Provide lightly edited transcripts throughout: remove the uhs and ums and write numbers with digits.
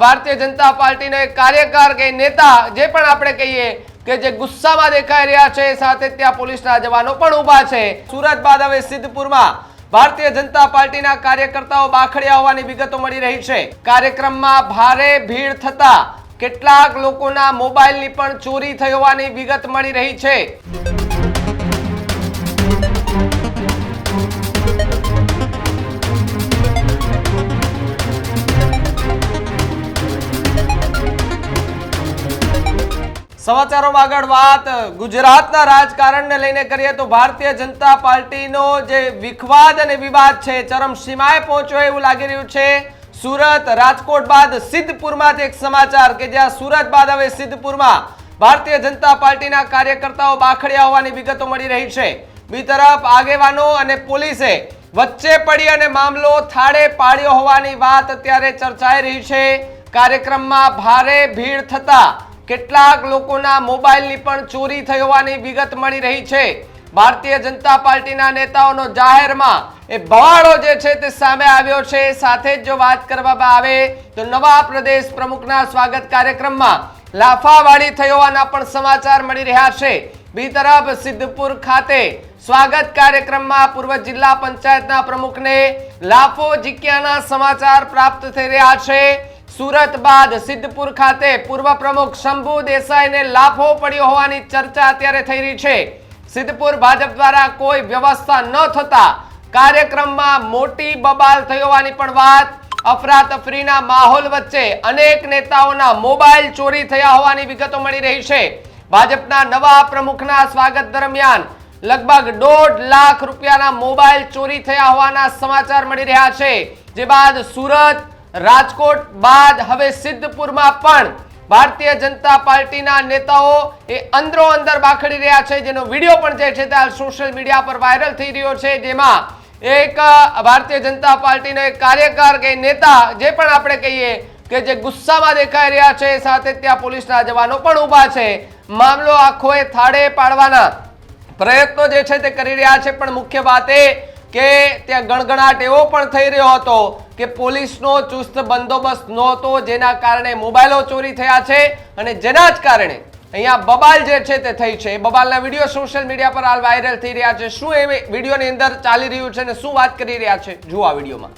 ભારતીય જનતા પાર્ટીનો એક કાર્યકર કે નેતા જે પણ આપણે કહીએ કે જે ગુસ્સામાં દેખાઈ રહ્યા છે, સાથે ત્યાં પોલીસના જવાનો પણ ઊભા છે। સુરત બાદ હવે સિદ્ધપુરમાં ભારતીય જનતા પાર્ટીના કાર્યકર્તાઓ બાખડ્યા હોવાની વિગતો મળી રહી છે। કાર્યક્રમમાં ભારે ભીડ થતા કેટલાક લોકોના મોબાઈલની પણ ચોરી થઈ હોવાની વિગત મળી રહી છે। સમાચારોમાં આગળ વાત ગુજરાતના રાજકારણને લઈને કરીએ તો ભારતીય જનતા પાર્ટીનો જે વિખવાદ અને વિવાદ છે ચરમસીમાએ પહોંચ્યો એવું લાગી રહ્યું છે। સુરત રાજકોટ બાદ સિદ્ધપુરમાંથી એક સમાચાર કે જ્યાં સુરત બાદ હવે સિદ્ધપુરમાં ભારતીય જનતા પાર્ટીના કાર્યકર્તાઓ બાખડ્યા હોવાની વિગતો મળી રહી છે। બીજી તરફ આગેવાનો અને પોલીસે વચ્ચે પડી અને મામલો થાળે પાડ્યો હોવાની વાત અત્યારે ચર્ચાઈ રહી છે। કાર્યક્રમમાં ભારે ભીડ થતા કેટલાક લોકોના મોબાઈલની પણ ચોરી થઈ હોવાની વિગત મળી રહી છે। ભારતીય જનતા પાર્ટીના નેતાઓનો જાહેરમાં એ ભવાડો જે છે તે સામે આવ્યો છે। સાથે જ જો વાત કરવામાં આવે તો નવા પ્રદેશ પ્રમુખના સ્વાગત કાર્યક્રમમાં લાફાવાળી થઈ હોવાના પણ સમાચાર મળી રહ્યા છે। બીજી તરફ સિદ્ધપુર ખાતે સ્વાગત કાર્યક્રમમાં પૂર્વ જિલ્લા પંચાયતના પ્રમુખને લાફો ઝીક્યાના સમાચાર પ્રાપ્ત થઈ રહ્યા છે। સુરત બાદ સિદ્ધપુર ખાતે પૂર્વ પ્રમુખ શંભુ દેસાઈને લાફો પડ્યો હોવાની ચર્ચા અત્યારે થઈ રહી છે। સિદ્ધપુર ભાજપ દ્વારા કોઈ વ્યવસ્થા ન થતા કાર્યક્રમમાં મોટી બબાલ થઈ હોવાની પણ વાત। અફરાતફરીના માહોલ વચ્ચે અનેક નેતાઓના મોબાઈલ ચોરી થયા હોવાની વિગતો મળી રહી છે। ભાજપના નવા પ્રમુખના સ્વાગત દરમિયાન લગભગ 1.5 લાખ રૂપિયાના મોબાઈલ ચોરી થયા હોવાના સમાચાર મળી રહ્યા છે। જે બાદ સુરત રાજકોટ બાદ હવે સિદ્ધપુરમાં પણ ભારતીય જનતા પાર્ટીના નેતાઓ એ અંદરો અંદર બાખડી રહ્યા છે, જેનો વિડીયો પણ જે છે તે સોશિયલ મીડિયા પર વાયરલ થઈ રહ્યો છે। જેમાં એક ભારતીય જનતા પાર્ટીનો એક કાર્યકર કે નેતા જે પણ આપણે કહીએ કે જે ગુસ્સામાં દેખાઈ રહ્યા છે, સાથે ત્યાં પોલીસના જવાનો પણ ઊભા છે। મામલો આખો એ થાળે પાડવાના પ્રયત્નો જે છે તે કરી રહ્યા છે, પણ મુખ્ય વાત એ કે ત્યાં ગણગણાટ એવો પણ થઈ રહ્યો હતો કે પોલીસનો ચુસ્ત બંદોબસ્ત નહોતો, જેના કારણે મોબાઈલો ચોરી થયા છે અને જેના જ કારણે અહીંયા બબાલ જે છે તે થઈ છે। બબાલના વિડીયો સોશિયલ મીડિયા પર હાલ વાયરલ થઈ રહ્યા છે। શું એ વિડીયોની અંદર ચાલી રહ્યું છે અને શું વાત કરી રહ્યા છે, જુઓ આ વિડીયોમાં।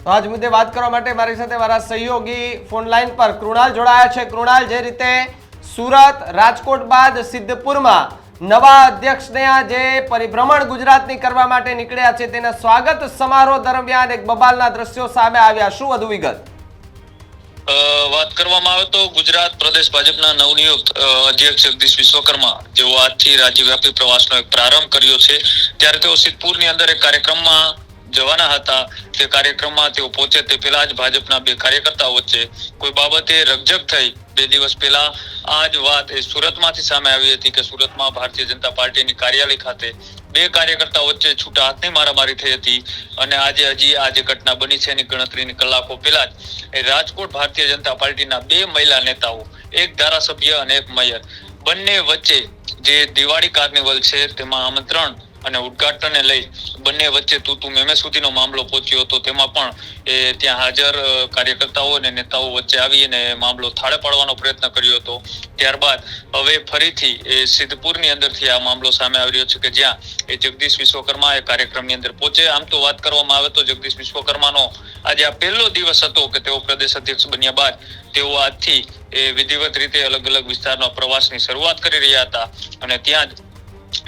આજ મુદ્દે વાત કરવા માટે મારી સાથે મારા સહયોગી ફોન લાઈન પર કૃણાલ જોડાયા છે। કૃણાલ, જે રીતે સુરત રાજકોટ બાદ સિદ્ધપુરમાં નવા અધ્યક્ષને જે પરિભ્રમણ ગુજરાતની કરવા માટે નીકળ્યા છે, તેના સ્વાગત સમારોહ દરમિયાન એક બબાલના દ્રશ્યો સામે આવ્યા, શું વધુ વિગત? વાત કરવામાં આવે તો ગુજરાત પ્રદેશ ભાજપના નવનિયુક્ત અધ્યક્ષ જગદીશ વિશ્વકર્મા જેઓ આજથી રાજ્યવ્યાપી પ્રવાસનો એક પ્રારંભ કર્યો છે, ત્યારે તેઓ સિદ્ધપુરની અંદર એક કાર્યક્રમમાં જવાના હતા। તે કાર્યક્રમમાં તેઓ પહોંચે તે પહેલા જ ભાજપના બે કાર્યકર્તાઓ વચ્ચે કોઈ બાબતે રકઝક થઈ। 2 દિવસ પહેલા આ જ વાત એ સુરતમાંથી સામે આવી હતી કે સુરતમાં ભારતીય જનતા પાર્ટીની કાર્યાલય ખાતે 2 કાર્યકર્તાઓ વચ્ચે છૂટા હાથની મારામારી થઈ હતી અને આજે હજી આ જે ઘટના બની છે એની ગણતરીની કલાકો પહેલા જ રાજકોટ ભારતીય જનતા પાર્ટીના 2 મહિલા નેતાઓ, એક ધારાસભ્ય અને એક મેયર, બંને વચ્ચે જે દિવાળી કાર્નિવલ છે તેમાં આમંત્રણ અને ઉદ્ઘાટનને લઈ બંને વચ્ચે તું મેમે સુધીનો મામલો પહોંચ્યો હતો. તેમાં પણ એ ત્યાં હાજર કાર્યકર્તાઓ અને નેતાઓ વચ્ચે આવી અને મામલો થાળે પાડવાનો પ્રયત્ન કર્યો હતો. ત્યારબાદ હવે ફરીથી એ સિદ્ધપુરની અંદરથી આ મામલો સામે આવી રહ્યો છે કે જ્યાં એ જગદીશ વિશ્વકર્મા એ કાર્યક્રમની અંદર પહોંચે. આમ તો વાત કરવામાં આવે તો જગદીશ વિશ્વકર્માનો આજે આ પહેલો દિવસ હતો કે તેઓ પ્રદેશ અધ્યક્ષ બન્યા બાદ તેઓ આજથી એ વિધિવત રીતે અલગ અલગ વિસ્તારના પ્રવાસની શરૂઆત કરી રહ્યા હતા અને ત્યાં જ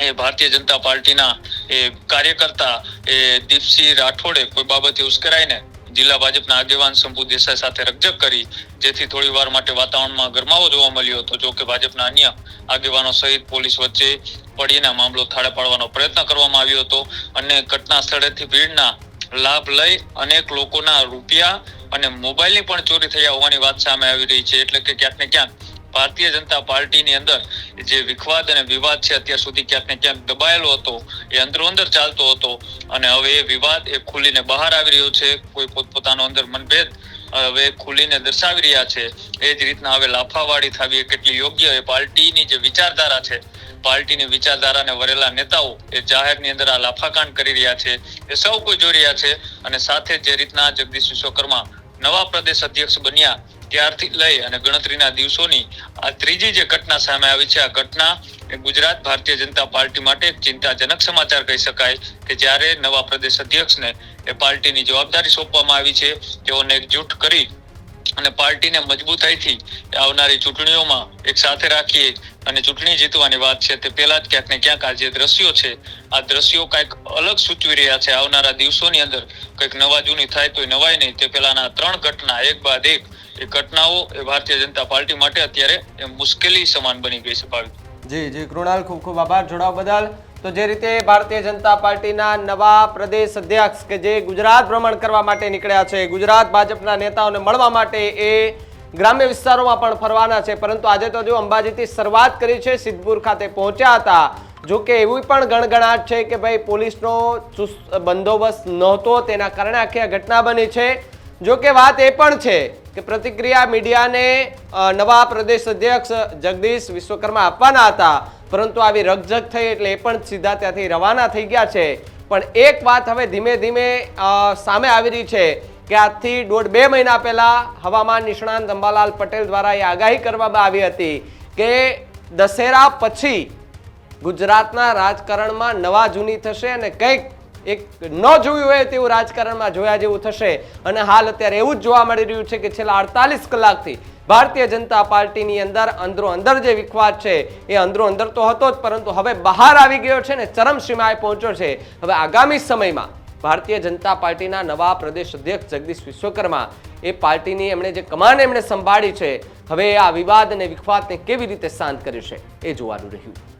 એ ભારતીય જનતા પાર્ટીના એ કાર્યકર્તા એ દીપસિંહ રાઠોડે કોઈ બાબતે ઉશ્કેરાઈને જિલ્લા ભાજપના આગેવાન શંભુ દેસાઈ સાથે રકઝક કરી, જેથી થોડી વાર માટે વાતાવરણમાં ગરમાવો જોવા મળ્યો હતો. જો કે ભાજપના અન્ય આગેવાનો સહિત પોલીસ વચ્ચે પડીને મામલો થાળે પાડવાનો પ્રયત્ન કરવામાં આવ્યો હતો અને ઘટના સ્થળેથી ભીડના લાભ લઈ અનેક લોકોના રૂપિયા અને મોબાઈલની પણ ચોરી થયા હોવાની વાત સામે આવી રહી છે. એટલે કે ક્યાંક ને ક્યાંક ભારતીય જનતા પાર્ટીની અંદર જે વિખવાદ અને વિવાદ છે અત્યાર સુધી ક્યાંક ને ક્યાંક દબાયેલો હતો, એ અંદરો અંદર ચાલતો હતો અને હવે એ વિવાદ એ ખુલીને બહાર આવી રહ્યો છે. કોઈ પોતપોતાનો અંદર મનભેદ હવે ખુલીને દર્શાવી રહ્યા છે. એ જ રીતના હવે લાફાવાળી થવી કેટલી યોગ્ય એ પાર્ટીની જે વિચારધારા છે, પાર્ટીની વિચારધારાને વરેલા નેતાઓ એ જાહેરની અંદર આ લાફાકાંડ કરી રહ્યા છે એ સૌ કોઈ જોઈ રહ્યા છે. અને સાથે જે રીતના જગદીશ વિશ્વકર્મા નવા પ્રદેશ અધ્યક્ષ બન્યા ત્યારથી લઈ અને ગણતરીના દિવસોની આ ત્રીજી જે ઘટના સામે આવી છે, આ ઘટના ગુજરાત ભારતીય જનતા પાર્ટી માટે એક ચિંતાજનક સમાચાર કહી શકાય કે જ્યારે નવા પ્રદેશ અધ્યક્ષને એ પાર્ટીની જવાબદારી સોંપવામાં આવી છે, તેઓને એકજૂટ કરી અને પાર્ટીને મજબૂતાઈથી આવનારી ચૂંટણીઓમાં એક સાથે રાખી અને ચૂંટણી જીતવાની વાત છે. તે પહેલા જ ક્યાંક ને ક્યાંક આ જે દ્રશ્યો છે, આ દ્રશ્યો કંઈક અલગ સૂચવી રહ્યા છે. આવનારા દિવસોની અંદર કંઈક નવા જૂની થાય તો નવાય નહીં. તે પહેલાના ત્રણ ઘટના એક બાદ એક એ ઘટનાઓ એ ભારતીય જનતા પાર્ટી માટે અત્યારે મુશ્કેલી સમાન બની ગઈ છે. જી કૃણાલ, ખૂબ ખૂબ આભાર જોડાવા બદલ. તો જે રીતે ભારતીય જનતા પાર્ટીના નવા પ્રદેશ અધ્યક્ષ કે જે ગુજરાત ભ્રમણ કરવા માટે નીકળ્યા છે, ગુજરાત ભાજપના નેતાઓને મળવા માટે એ ગ્રામ્ય વિસ્તારોમાં પણ ફરવાના છે, પરંતુ આજે તો જો અંબાજીથી શરૂઆત કરી છે, સિદ્ધપુર ખાતે પહોંચ્યા હતા. જો કે એવી પણ ગણગણાટ છે કે ભાઈ પોલીસનો બંદોબસ્ત નહોતો, તેના કારણે આખી આ ઘટના બની છે. જો કે વાત એ પણ છે કે પ્રતિક્રિયા મીડિયાને નવા પ્રદેશ અધ્યક્ષ જગદીશ વિશ્વકર્મા આપવાના હતા, પરંતુ આવી રકઝક થઈ એટલે એ પણ સીધા ત્યાંથી રવાના થઈ ગયા છે. પણ એક વાત હવે ધીમે ધીમે સામે આવી રહી છે કે આજથી 1.5-2 મહિના પહેલા હવામાન નિષ્ણાંત અંબાલાલ પટેલ દ્વારા એ આગાહી કરવામાં આવી હતી કે દશેરા પછી ગુજરાતના રાજકારણમાં નવા જૂની થશે અને કંઈક એક ન જોયું હોય તેવું રાજકારણમાં જોયા જેવું થશે. અને હાલ અત્યારે એવું જ જોવા મળી રહ્યું છે કે છેલ્લા 48 કલાકથી ભારતીય જનતા પાર્ટીની અંદર અંદર જે વિખવાદ છે એ અંદર તો હતો જ, પરંતુ હવે બહાર આવી ગયો છે ને ચરમસીમાએ પહોંચ્યો છે. હવે આગામી સમયમાં ભારતીય જનતા પાર્ટીના નવા પ્રદેશ અધ્યક્ષ જગદીશ વિશ્વકર્મા એ પાર્ટીની એમણે જે કમાન એમણે સંભાળી છે, હવે આ વિવાદ અને વિખવાદને કેવી રીતે શાંત કર્યું છે એ જોવાનું રહ્યું.